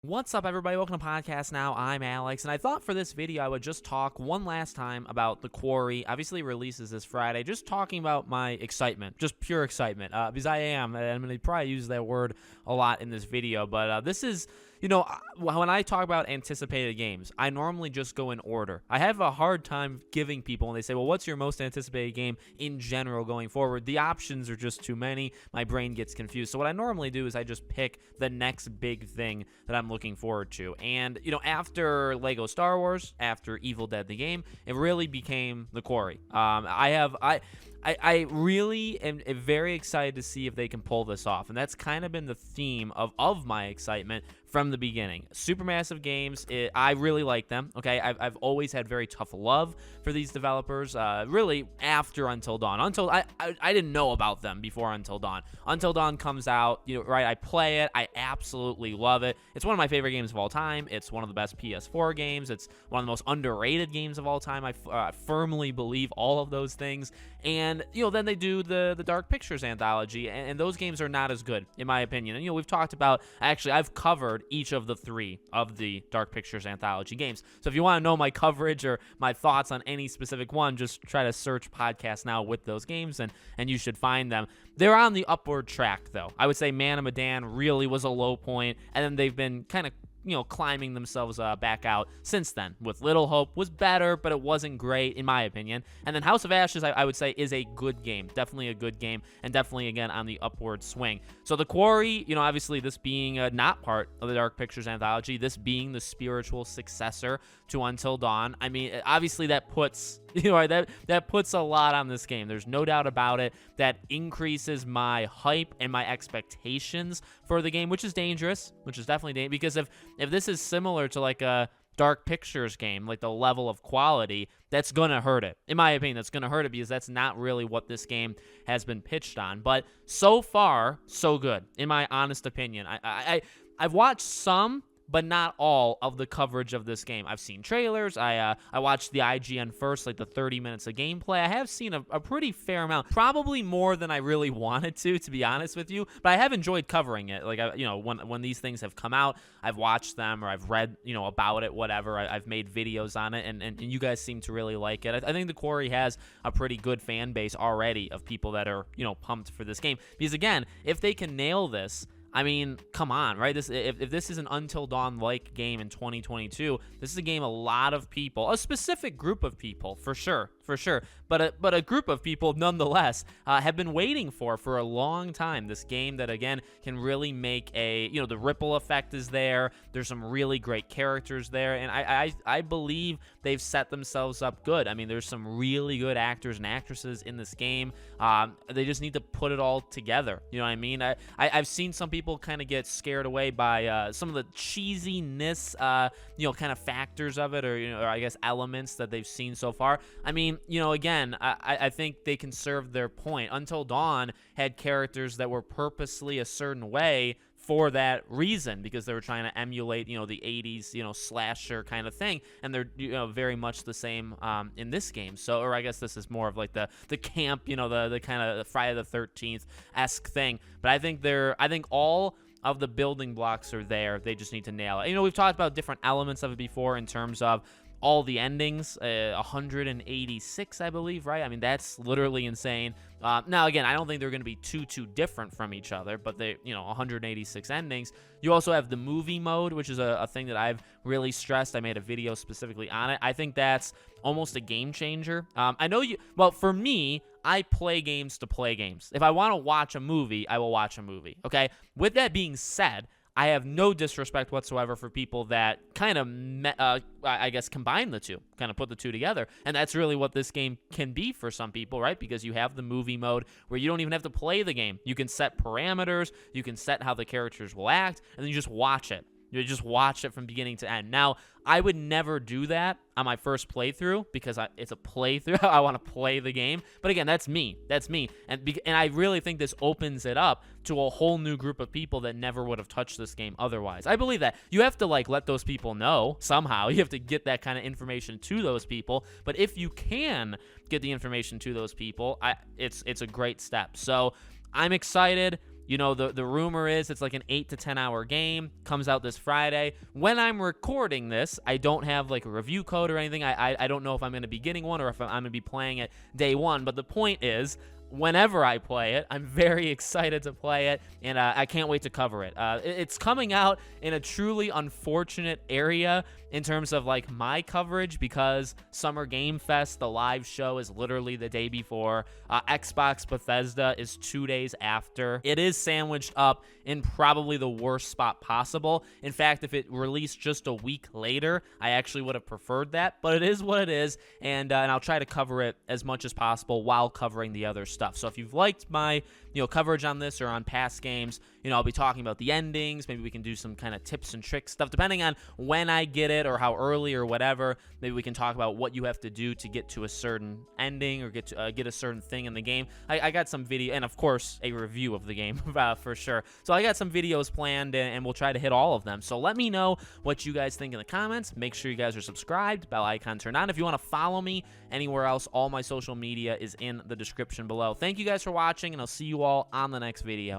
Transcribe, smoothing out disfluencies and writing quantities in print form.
What's up, everybody? Welcome to Podcast Now. I'm Alex, and I thought for this video I would just talk one last time about the Quarry. Obviously, it releases this Friday. Just talking about my excitement, just pure excitement, because I am. And I'm going to probably use that word a lot in this video, but this is, when I talk about anticipated games, I normally just go in order. I have a hard time giving people, and they say, well, what's your most anticipated game in general going forward? The options are just too many. My brain gets confused. So what I normally do is I just pick the next big thing that I'm looking forward to. And, after Lego Star Wars, after Evil Dead the game, it really became the Quarry. I really am very excited to see if they can pull this off. And that's kind of been the theme of my excitement from the beginning. Supermassive Games, I really like them, okay? I've always had very tough love for these developers, really after Until Dawn. I didn't know about them before Until Dawn. Until Dawn comes out, right? I play it. I absolutely love it. It's one of my favorite games of all time. It's one of the best PS4 games. It's one of the most underrated games of all time. I firmly believe all of those things. And, then they do the Dark Pictures anthology, and those games are not as good, in my opinion. And, we've talked about, actually, I've covered each of the 3 of the Dark Pictures anthology games. So if you want to know my coverage or my thoughts on any specific one, just try to search Podcast Now with those games, and you should find them. They're on the upward track, though. I would say Man of Medan really was a low point, and then they've been kind of climbing themselves back out since then. With Little Hope was better, but it wasn't great, in my opinion. And then House of Ashes, I would say, is a good game. Definitely a good game, and definitely, again, on the upward swing. So the Quarry, obviously this being not part of the Dark Pictures anthology, this being the spiritual successor to Until Dawn, I mean, obviously that puts... that puts a lot on this game. There's no doubt about it. That increases my hype and my expectations for the game, which is dangerous, which is definitely dangerous. Because if this is similar to like a Dark Pictures game, like the level of quality, that's going to hurt it. In my opinion, that's going to hurt it because that's not really what this game has been pitched on. But so far, so good, in my honest opinion. I've watched some, but not all of the coverage of this game. I've seen trailers. I watched the IGN first, like the 30 minutes of gameplay. I have seen a pretty fair amount, probably more than I really wanted to be honest with you. But I have enjoyed covering it. Like, when these things have come out, I've watched them or I've read, about it, whatever. I've made videos on it, and you guys seem to really like it. I think the Quarry has a pretty good fan base already of people that are, pumped for this game. Because again, if they can nail this, I mean, come on, right? If this is an Until Dawn-like game in 2022, this is a game a lot of people, a specific group of people, for sure, but a group of people nonetheless have been waiting for a long time. This game that, again, can really make the ripple effect is there. There's some really great characters there, and I believe they've set themselves up good. I mean, there's some really good actors and actresses in this game. They just need to put it all together. You know what I mean? I've seen some people kind of get scared away by some of the cheesiness, kind of factors of it, or I guess elements that they've seen so far. I mean, again, I think they can serve their point. Until Dawn had characters that were purposely a certain way for that reason, because they were trying to emulate, the 80s, slasher kind of thing, and they're, very much the same in this game. So, or I guess this is more of like the camp, the kind of Friday the 13th-esque thing. But I think all of the building blocks are there. They just need to nail it. We've talked about different elements of it before in terms of all the endings, 186, I believe, right? I mean, that's literally insane. Now, again, I don't think they're going to be too different from each other, but they, 186 endings. You also have the movie mode, which is a thing that I've really stressed. I made a video specifically on it. I think that's almost a game changer. I know for me, I play games to play games. If I want to watch a movie, I will watch a movie, okay? With that being said, I have no disrespect whatsoever for people that kind of, I guess, combine the two, kind of put the two together. And that's really what this game can be for some people, right? Because you have the movie mode where you don't even have to play the game. You can set parameters, you can set how the characters will act, and then you just watch it. You just watch it from beginning to end. Now, I would never do that on my first playthrough because it's a playthrough. I want to play the game. But again, that's me. And I really think this opens it up to a whole new group of people that never would have touched this game otherwise. I believe that. You have to let those people know somehow. You have to get that kind of information to those people. But if you can get the information to those people, it's a great step. So I'm excited. You know, the rumor is it's like an 8 to 10 hour game, comes out this Friday. When I'm recording this, I don't have like a review code or anything. I don't know if I'm going to be getting one or if I'm going to be playing it day one, but the point is, whenever I play it, I'm very excited to play it, and I can't wait to cover it. It's coming out in a truly unfortunate area in terms of like my coverage, because Summer Game Fest, the live show, is literally the day before. Xbox Bethesda is 2 days after. It is sandwiched up in probably the worst spot possible. In fact, if it released just a week later, I actually would have preferred that, but it is what it is, and I'll try to cover it as much as possible while covering the other stuff. So if you've liked my coverage on this or on past games, I'll be talking about the endings. Maybe we can do some kind of tips and tricks stuff, depending on when I get it or how early or whatever. Maybe we can talk about what you have to do to get to a certain ending or get a certain thing in the game. I got some video, and of course a review of the game for sure. So I got some videos planned, and we'll try to hit all of them. So let me know what you guys think in the comments. Make sure you guys are subscribed, bell icon turned on. If you want to follow me anywhere else, all my social media is in the description below. Thank you guys for watching, and I'll see you all on the next video.